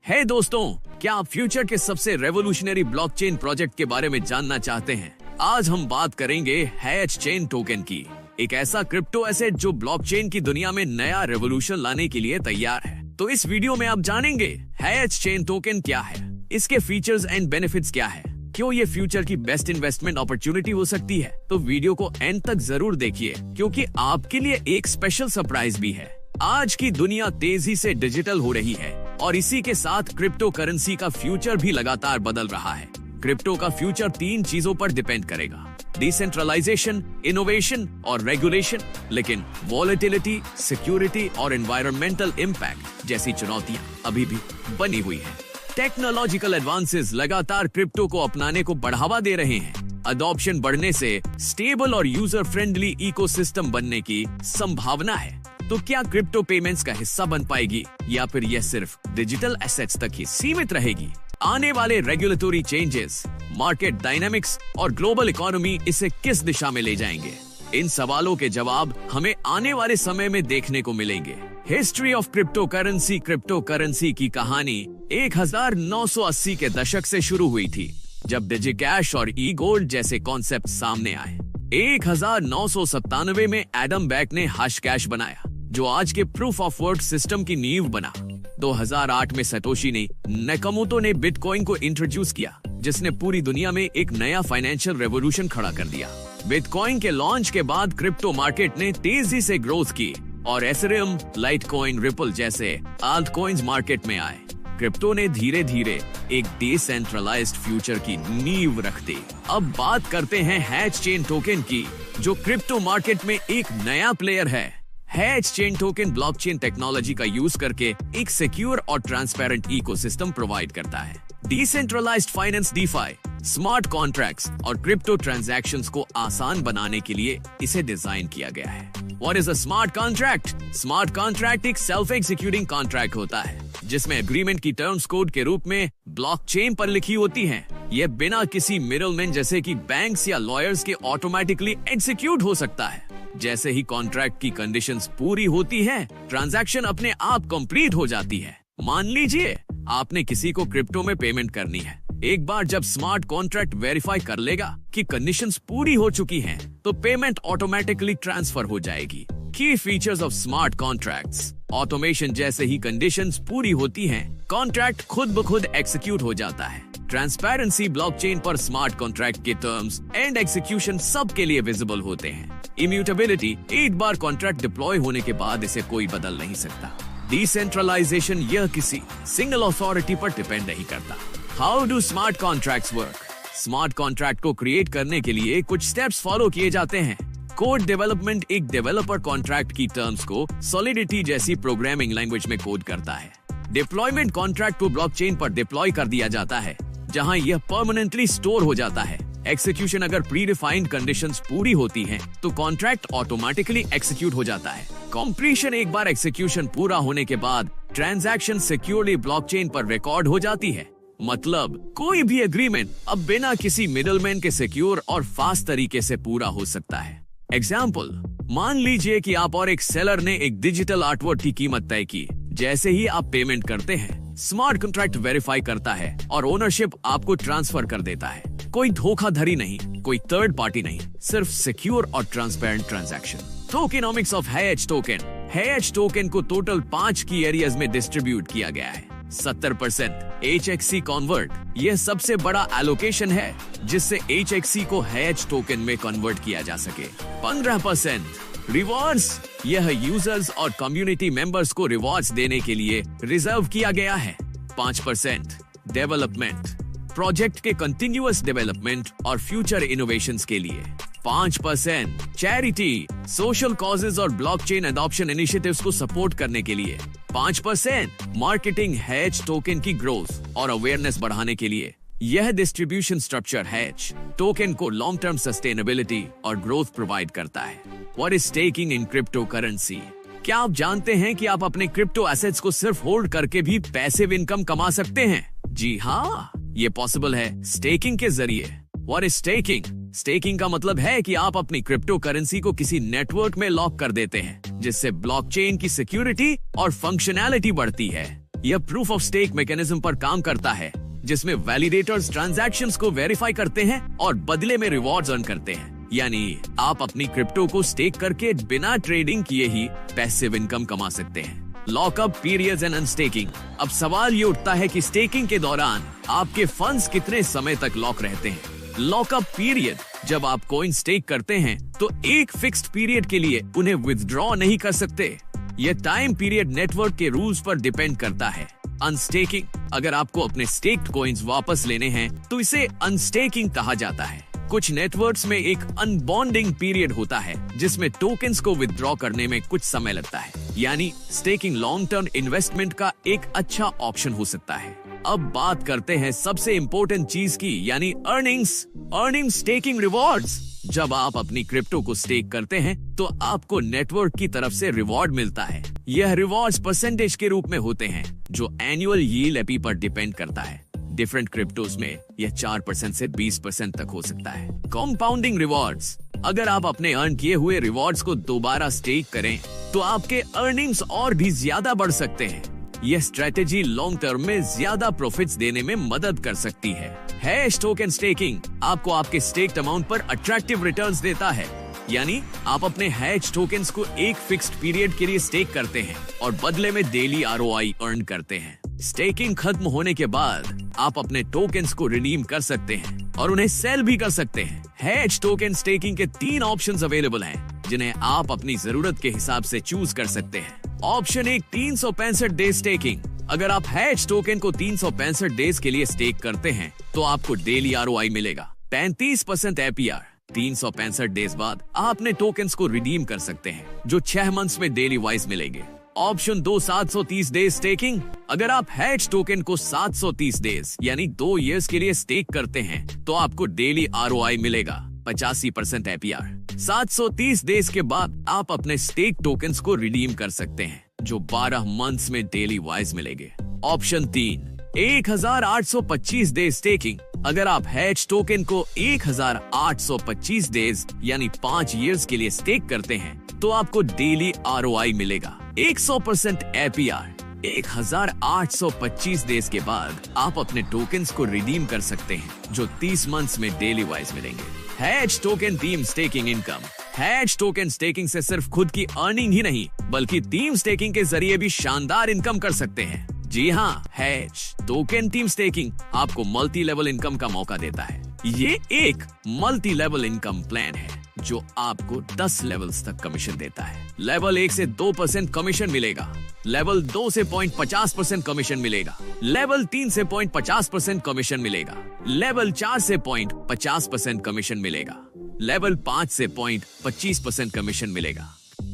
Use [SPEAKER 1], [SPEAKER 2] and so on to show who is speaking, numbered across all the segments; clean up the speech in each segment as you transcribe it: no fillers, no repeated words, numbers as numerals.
[SPEAKER 1] हे दोस्तों, क्या आप फ्यूचर के सबसे रेवोल्यूशनरी ब्लॉकचेन प्रोजेक्ट के बारे में जानना चाहते हैं? आज हम बात करेंगे हैच चेन टोकन की, एक ऐसा क्रिप्टो एसेट जो ब्लॉकचेन की दुनिया में नया रेवोल्यूशन लाने के लिए तैयार है। तो इस वीडियो में आप जानेंगे हैच चेन टोकन क्या है, इसके फीचर्स एंड बेनिफिट्स क्या है, क्यों ये फ्यूचर की बेस्ट इन्वेस्टमेंट अपॉर्चुनिटी हो सकती है। तो वीडियो को एंड तक जरूर देखिए, क्योंकि आपके लिए एक स्पेशल सरप्राइज भी है। आज की दुनिया तेजी से डिजिटल हो रही है और इसी के साथ क्रिप्टो करेंसी का फ्यूचर भी लगातार बदल रहा है। क्रिप्टो का फ्यूचर 3 चीजों पर डिपेंड करेगा: डिसेंट्रलाइजेशन, इनोवेशन और रेगुलेशन। लेकिन वॉलेटिलिटी, सिक्योरिटी और एनवायरमेंटल इम्पैक्ट जैसी चुनौतियां अभी भी बनी हुई है। टेक्नोलॉजिकल एडवांसेस लगातार क्रिप्टो को अपनाने को बढ़ावा दे रहे हैं। अडॉप्शन बढ़ने से स्टेबल और यूजर फ्रेंडली इकोसिस्टम बनने की संभावना है। तो क्या क्रिप्टो पेमेंट्स का हिस्सा बन पाएगी या फिर यह सिर्फ डिजिटल एसेट्स तक ही सीमित रहेगी? आने वाले रेगुलेटरी चेंजेस, मार्केट डायनामिक्स और ग्लोबल इकोनॉमी इसे किस दिशा में ले जाएंगे? इन सवालों के जवाब हमें आने वाले समय में देखने को मिलेंगे। हिस्ट्री ऑफ क्रिप्टो करेंसी की कहानी 1980 के दशक से शुरू हुई थी, जब डिजिकैश और ई गोल्ड जैसे कॉन्सेप्ट सामने आए। 1997 में एडम बैक ने हश कैश बनाया, जो आज के प्रूफ ऑफ वर्क सिस्टम की नींव बना। 2008 में सतोशी नाकामोटो ने बिटकॉइन को इंट्रोड्यूस किया, जिसने पूरी दुनिया में एक नया फाइनेंशियल रेवोल्यूशन खड़ा कर दिया। बिटकॉइन के लॉन्च के बाद क्रिप्टो मार्केट ने तेजी से ग्रोथ की और एथेरियम, लाइटकॉइन, रिपल जैसे आल्ट कॉइन्स मार्केट में आए। क्रिप्टो ने धीरे धीरे एक डिसेंट्रलाइज्ड फ्यूचर की नींव रख दी। अब बात करते हैं हैच चेन टोकन की, जो क्रिप्टो मार्केट में एक नया प्लेयर है। Hatch chain token blockchain technology का यूज करके एक सिक्योर और ट्रांसपेरेंट इकोसिस्टम प्रोवाइड करता है। Decentralised finance, DeFi, smart contracts और क्रिप्टो ट्रांजैक्शंस को आसान बनाने के लिए इसे डिजाइन किया गया है। What is a smart contract? Smart contract एक सेल्फ एग्जीक्यूटिंग कॉन्ट्रैक्ट होता है, जिसमें एग्रीमेंट की टर्म्स कोड के रूप में ब्लॉकचेन पर लिखी होती हैं। यह बिना किसी मिडलमैन जैसे कि बैंक्स या लॉयर्स के ऑटोमेटिकली एग्जीक्यूट हो सकता है। जैसे ही कॉन्ट्रैक्ट की कंडीशंस पूरी होती हैं, ट्रांजैक्शन अपने आप कंप्लीट हो जाती है। मान लीजिए आपने किसी को क्रिप्टो में पेमेंट करनी है। एक बार जब स्मार्ट कॉन्ट्रैक्ट वेरीफाई कर लेगा कि कंडीशंस पूरी हो चुकी हैं, तो पेमेंट ऑटोमेटिकली ट्रांसफर हो जाएगी। की features of smart contracts: automation, जैसे ही कंडीशंस पूरी होती हैं, कॉन्ट्रैक्ट खुद ब खुद एग्जीक्यूट हो जाता है। ट्रांसपेरेंसी: ब्लॉकचेन पर स्मार्ट कॉन्ट्रैक्ट के टर्म्स एंड एग्जीक्यूशन सबके लिए विजिबल होते हैं। इम्यूटेबिलिटी: एक बार कॉन्ट्रैक्ट डिप्लॉय होने के बाद इसे कोई बदल नहीं सकता। डिसेंट्रलाइजेशन: यह किसी सिंगल अथॉरिटी पर डिपेंड नहीं करता। How do smart contracts work? Smart contract को क्रिएट करने के लिए कुछ स्टेप्स फॉलो किए जाते हैं। कोड डेवलपमेंट: एक डेवलपर कॉन्ट्रैक्ट की टर्म्स को सॉलिडिटी जैसी प्रोग्रामिंग लैंग्वेज में कोड करता है। डिप्लॉयमेंट: कॉन्ट्रैक्ट को ब्लॉकचेन पर डिप्लॉय कर दिया जाता है, जहां यह परमानेंटली स्टोर हो जाता है। एक्सिक्यूशन: अगर प्री डिफाइंड कंडीशंस पूरी होती हैं, तो कॉन्ट्रैक्ट ऑटोमेटिकली एक्सिक्यूट हो जाता है। कंप्लीशन: एक बार एक्सिक्यूशन पूरा होने के बाद ट्रांजैक्शन सिक्योरली ब्लॉकचेन पर रिकॉर्ड हो जाती है। मतलब कोई भी एग्रीमेंट अब बिना किसी मिडलमैन के सिक्योर और फास्ट तरीके से पूरा हो सकता है। एग्जाम्पल: मान लीजिए कि आप और एक सेलर ने एक डिजिटल आर्टवर्क की कीमत तय की। जैसे ही आप पेमेंट करते हैं, स्मार्ट कॉन्ट्रैक्ट वेरीफाई करता है और ओनरशिप आपको ट्रांसफर कर देता है। कोई धोखाधड़ी नहीं, कोई थर्ड पार्टी नहीं, सिर्फ सिक्योर और transparent transaction. Tokenomics of hatch token: hatch token को टोटल 5 की एरियाज में डिस्ट्रीब्यूट किया गया है। 70% HXC कन्वर्ट: यह सबसे बड़ा एलोकेशन है जिससे HXC को हैच टोकन में कन्वर्ट किया जा सके। 15% रिवॉर्ड्स: यह यूजर्स और कम्युनिटी मेंबर्स को रिवॉर्ड्स देने के लिए रिजर्व किया गया है। 5% डेवलपमेंट: प्रोजेक्ट के कंटिन्यूअस डेवलपमेंट और फ्यूचर इनोवेशंस के लिए। 5% चैरिटी: सोशल कॉजेज और ब्लॉकचेन एडॉप्शन इनिशिएटिव्स को सपोर्ट करने के लिए। 5% मार्केटिंग: हैच टोकन की ग्रोथ और अवेयरनेस बढ़ाने के लिए। यह डिस्ट्रीब्यूशन स्ट्रक्चर हैच टोकन को लॉन्ग टर्म सस्टेनेबिलिटी और ग्रोथ प्रोवाइड करता है। What is staking in crypto currency? क्या आप जानते हैं कि आप अपने क्रिप्टो एसेट्स को सिर्फ होल्ड करके भी पैसिव इनकम कमा सकते हैं? जी हाँ, ये पॉसिबल है स्टेकिंग के जरिए। What is staking? स्टेकिंग का मतलब है कि आप अपनी क्रिप्टो करेंसी को किसी नेटवर्क में लॉक कर देते हैं, जिससे ब्लॉकचेन की सिक्योरिटी और फंक्शनैलिटी बढ़ती है। यह प्रूफ ऑफ स्टेक मैकेनिज्म पर काम करता है, जिसमें वैलिडेटर्स ट्रांजैक्शंस को वेरीफाई करते हैं और बदले में रिवॉर्ड्स अर्न करते हैं। यानी आप अपनी क्रिप्टो को स्टेक करके बिना ट्रेडिंग किए ही पैसिव इनकम कमा सकते हैं। Lockup periods and unstaking. अब सवाल ये उठता है कि स्टेकिंग के दौरान आपके फंड्स कितने समय तक लॉक रहते हैं। लॉकअप पीरियड, जब आप कॉइन स्टेक करते हैं तो एक फिक्स्ड पीरियड के लिए उन्हें विथड्रॉ नहीं कर सकते। यह टाइम पीरियड नेटवर्क के रूल्स पर डिपेंड करता है। अनस्टेकिंग, अगर आपको अपने स्टेक्ड कॉइन्स वापस लेने हैं तो इसे अनस्टेकिंग कहा जाता है। कुछ नेटवर्क्स में एक अनबॉन्डिंग पीरियड होता है, जिसमें टोकन्स को विथड्रॉ करने में कुछ समय लगता है। यानी स्टेकिंग लॉन्ग टर्म इन्वेस्टमेंट का एक अच्छा ऑप्शन हो सकता है। अब बात करते हैं सबसे इम्पोर्टेंट चीज की, यानी अर्निंग स्टेकिंग रिवॉर्ड्स। जब आप अपनी क्रिप्टो को स्टेक करते हैं तो आपको नेटवर्क की तरफ से रिवॉर्ड मिलता है। यह रिवॉर्ड्स परसेंटेज के रूप में होते हैं, जो एनुअल यील्ड एपी पर डिपेंड करता है। डिफरेंट क्रिप्टोस में यह 4% से 20% तक हो सकता है। कंपाउंडिंग रिवॉर्ड्स, अगर आप अपने अर्न किए हुए रिवॉर्ड्स को दोबारा स्टेक करें तो आपके अर्निंग्स और भी ज्यादा बढ़ सकते हैं। यह स्ट्रेटेजी लॉन्ग टर्म में ज्यादा प्रॉफिट्स देने में मदद कर सकती है। हैश टोकन स्टेकिंग आपको आपके स्टेक्ड अमाउंट पर अट्रैक्टिव रिटर्न्स देता है। यानी आप अपने हैश टोकन्स को एक फिक्स्ड पीरियड के लिए स्टेक करते हैं और बदले में डेली आरओआई अर्न करते हैं। स्टेकिंग खत्म होने के बाद आप अपने टोकन्स को रिडीम कर सकते हैं और उन्हें सेल भी कर सकते हैं। हैश टोकन स्टेकिंग के 3 ऑप्शंस अवेलेबल हैं, जिन्हें आप अपनी जरूरत के हिसाब से चूज कर सकते हैं। Option 1, 365 day staking. अगर आप हैश टोकन को 365 डेज के लिए स्टेक करते हैं तो आपको डेली आरओआई मिलेगा 35% एपीआर। 365 डेज बाद आप अपने टोकन्स को रिडीम कर सकते हैं, जो 6 मंथ्स में डेली वाइज मिलेंगे। Option 2, 730 days staking. अगर आप हैश टोकन को 730 डेज यानी 2 इयर्स के लिए स्टेक करते हैं तो आपको डेली आरओआई मिलेगा 85% एपीआर। 730 डेज के बाद आप अपने स्टेक टोकन्स को रिडीम कर सकते हैं, जो 12 मंथ्स में डेली वाइज मिलेंगे। Option 3, 1825 days staking. अगर आप हैश टोकन को 1825 डेज यानी 5 इयर्स के लिए स्टेक करते हैं तो आपको डेली आरओआई मिलेगा 100% एपीआर। 1825 डेज के बाद आप अपने टोकन्स को रिडीम कर सकते हैं, जो 30 मंथ्स में डेली वाइज मिलेंगे। Hash token theme staking income. Hash token staking से सिर्फ खुद की अर्निंग ही नहीं, बल्कि थीम स्टेकिंग के जरिए भी शानदार इनकम कर सकते हैं। जी हाँ, हैश टोकन थीम स्टेकिंग आपको मल्टी लेवल इनकम का मौका देता है। ये एक मल्टी लेवल इनकम प्लान है जो आपको 10 लेवल्स तक कमीशन देता है। लेवल 1 से 2% कमीशन मिलेगा, लेवल 2 से 0.50% कमीशन मिलेगा, लेवल 3 से 0.50% कमीशन मिलेगा, लेवल 4 से 0.50% कमीशन मिलेगा, लेवल 5 से 0.25% कमीशन मिलेगा,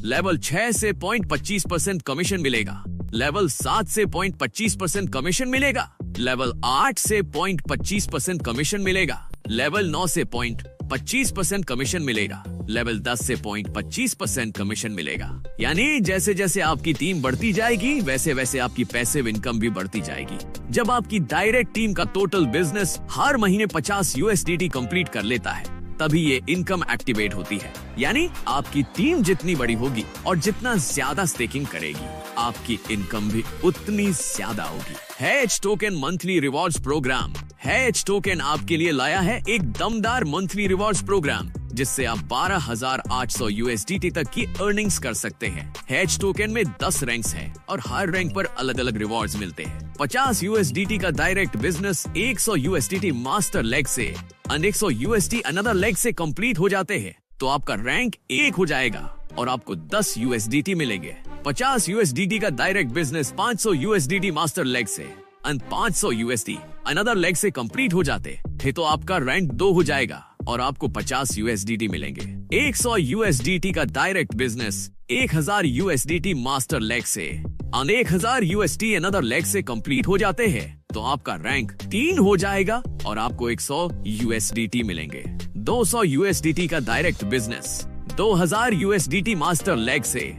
[SPEAKER 1] लेवल 6 से 0.25% कमीशन मिलेगा, लेवल 7 से 0.25% कमीशन मिलेगा, लेवल 8 से 0.25% कमीशन मिलेगा, लेवल 9 से 0.25% कमीशन मिलेगा, लेवल 10 से 0.25% कमीशन मिलेगा। यानी जैसे जैसे आपकी टीम बढ़ती जाएगी वैसे वैसे आपकी पैसिव इनकम भी बढ़ती जाएगी। जब आपकी डायरेक्ट टीम का टोटल बिजनेस हर महीने 50 USDT कंप्लीट कर लेता है, तभी ये इनकम एक्टिवेट होती है। यानी आपकी टीम जितनी बड़ी होगी और जितना ज्यादा स्टेकिंग करेगी, आपकी इनकम भी उतनी ज्यादा होगी। Hash token monthly rewards programme. Hash token आपके लिए लाया है एक दमदार मंथली रिवॉर्ड्स प्रोग्राम, जिससे आप 12,800 USDT तक की अर्निंग्स कर सकते हैं। हैश टोकन में 10 रैंक्स हैं और हर रैंक पर अलग अलग रिवॉर्ड्स मिलते हैं। 50 USDT का direct business 100 USDT master leg से 100 USD अनदर लेग से कंप्लीट हो जाते हैं तो आपका रैंक 1 हो जाएगा और आपको 10 USDT मिलेंगे। 50 USDT का direct business 500 USDT master leg से 500 USD अनदर लेग से कंप्लीट हो जाते थे तो आपका रैंक 2 हो जाएगा और आपको 50 USDT मिलेंगे। 100 USDT का direct business 1000 USDT master leg से 1000 USD अनदर लेग से कंप्लीट हो जाते हैं तो आपका रैंक 3 हो जाएगा और आपको 100 USDT मिलेंगे। 200 USDT का direct business 2000 USDT master leg से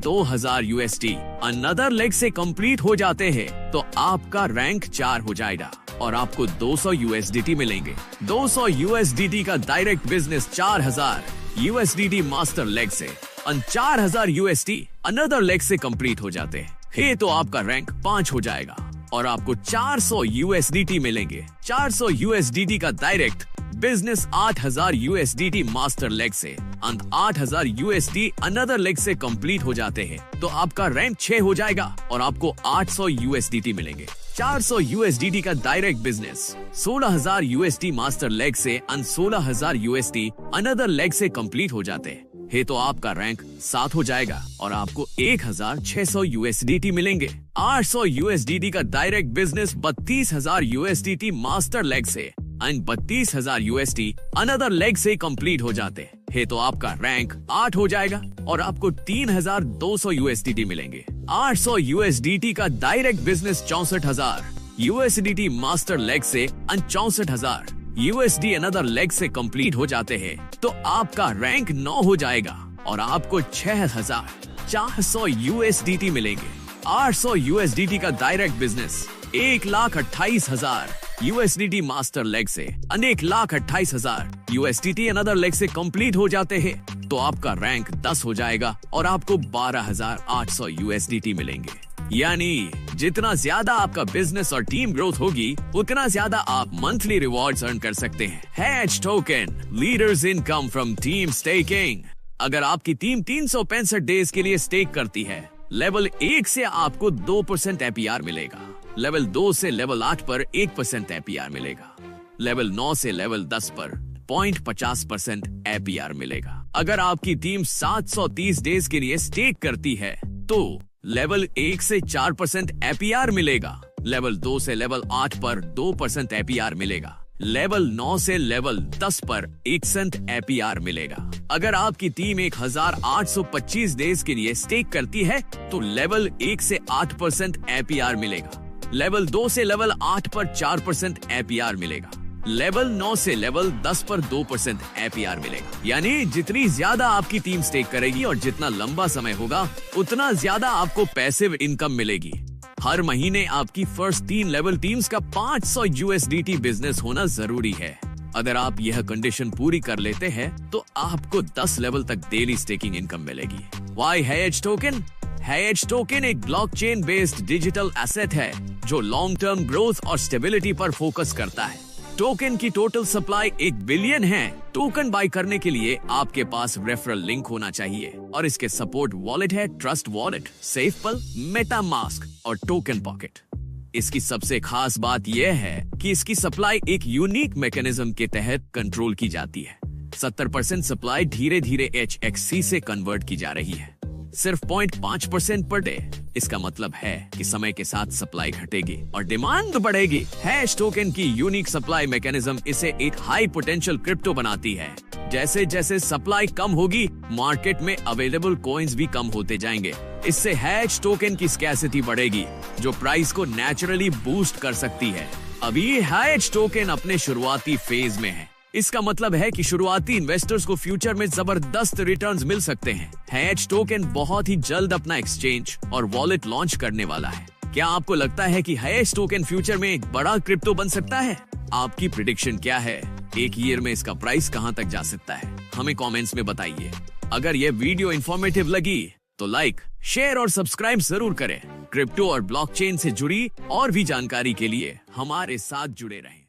[SPEAKER 1] 2000 USD अनदर लेग से कंप्लीट हो जाते हैं तो आपका रैंक 4 हो जाएगा और आपको 200 USDT मिलेंगे। 200 USDT का direct business 4000 USDT master leg से 4000 USD अनदर लेग से कंप्लीट हो जाते हैं ये तो आपका रैंक 5 हो जाएगा और आपको 400 USDT मिलेंगे। 400 USDT का direct business 8000 USDT master leg से अंत 8000 USD अनदर लेग से कंप्लीट हो जाते हैं तो आपका रैंक 6 हो जाएगा और आपको 800 USDT मिलेंगे। 400 USDT का direct business 16000 USD master leg से अंत 16000 USD अनदर लेग से कंप्लीट हो जाते हैं है तो आपका रैंक 7 हो जाएगा और आपको 1600 USDT मिलेंगे। 800 USDT का direct business 32000 USDT master leg से एंड 32000 USD अनदर लेग से कंप्लीट हो जाते है तो आपका रैंक 8 हो जाएगा और आपको 3200 USDT मिलेंगे। 800 USDT का direct business 64000 USDT master leg से एंड 64000 USD अनदर लेग से कंप्लीट हो जाते हैं तो आपका रैंक 9 हो जाएगा और आपको 6400 USDT मिलेंगे। 800 USDT का direct business 1,28,000 USDT master leg से 1,28,000 USDT अनदर लेग से कंप्लीट हो जाते हैं तो आपका रैंक 10 हो जाएगा और आपको 12,800 USDT मिलेंगे। यानी जितना ज्यादा आपका बिजनेस और टीम ग्रोथ होगी उतना ज्यादा आप मंथली रिवॉर्ड्स अर्न कर सकते हैं। Hatch token leaders income from team staking. अगर आपकी टीम 365 डेज के लिए स्टेक करती है, लेवल 1 से आपको 2% APR मिलेगा, लेवल 2 से लेवल 8 पर 1% APR मिलेगा, लेवल 9 से लेवल 10 पर 0.50% APR मिलेगा। अगर आपकी टीम 730 डेज के लिए स्टेक करती है तो लेवल 1 से 4% APR मिलेगा, लेवल 2 से लेवल 8 पर 2% APR मिलेगा, लेवल 9 से लेवल 10 पर 1% APR मिलेगा। अगर आपकी टीम 1825 डेज के लिए स्टेक करती है तो लेवल 1 से 8% APR मिलेगा, लेवल 2 से लेवल 8 पर 4% APR मिलेगा, लेवल 9 से लेवल 10 पर 2% APR मिलेगा। यानी जितनी ज्यादा आपकी टीम स्टेक करेगी और जितना लंबा समय होगा उतना ज्यादा आपको पैसिव इनकम मिलेगी। हर महीने आपकी फर्स्ट 3 लेवल टीम्स का 500 USDT बिजनेस होना जरूरी है। अगर आप यह कंडीशन पूरी कर लेते हैं तो आपको 10 लेवल तक डेली स्टेकिंग इनकम मिलेगी। Why hatch token? Hatch token एक ब्लॉकचेन बेस्ड डिजिटल एसेट है जो लॉन्ग टर्म ग्रोथ और स्टेबिलिटी पर फोकस करता है। टोकन की टोटल सप्लाई 1 बिलियन है। टोकन बाय करने के लिए आपके पास रेफरल लिंक होना चाहिए और इसके सपोर्ट वॉलेट है ट्रस्ट वॉलेट, SafePal, MetaMask और टोकन पॉकेट। इसकी सबसे खास बात यह है कि इसकी सप्लाई एक यूनिक मैकेनिज्म के तहत कंट्रोल की जाती है। 70% सप्लाई धीरे धीरे HXC से कन्वर्ट की जा रही है, सिर्फ 0.5% पर डे। इसका मतलब है कि समय के साथ सप्लाई घटेगी और डिमांड बढ़ेगी। हैश टोकन की यूनिक सप्लाई मैकेनिज्म इसे एक हाई पोटेंशियल क्रिप्टो बनाती है। जैसे जैसे सप्लाई कम होगी मार्केट में अवेलेबल कॉइन्स भी कम होते जाएंगे। इससे हैश टोकन की स्कैसिटी बढ़ेगी जो प्राइस को नेचुरली बूस्ट कर सकती है। अभी हैश टोकन अपने शुरुआती फेज में है। इसका मतलब है कि शुरुआती इन्वेस्टर्स को फ्यूचर में जबरदस्त रिटर्न्स मिल सकते हैं। हैच टोकन बहुत ही जल्द अपना एक्सचेंज और वॉलेट लॉन्च करने वाला है। क्या आपको लगता है कि हैच टोकन फ्यूचर में एक बड़ा क्रिप्टो बन सकता है? आपकी प्रिडिक्शन क्या है? एक ईयर में इसका प्राइस कहां तक जा सकता है? हमें कमेंट्स में बताइए। अगर यह वीडियो इंफॉर्मेटिव लगी तो लाइक, शेयर और सब्सक्राइब जरूर करें। क्रिप्टो और ब्लॉकचेन से जुड़ी और भी जानकारी के लिए हमारे साथ जुड़े रहें।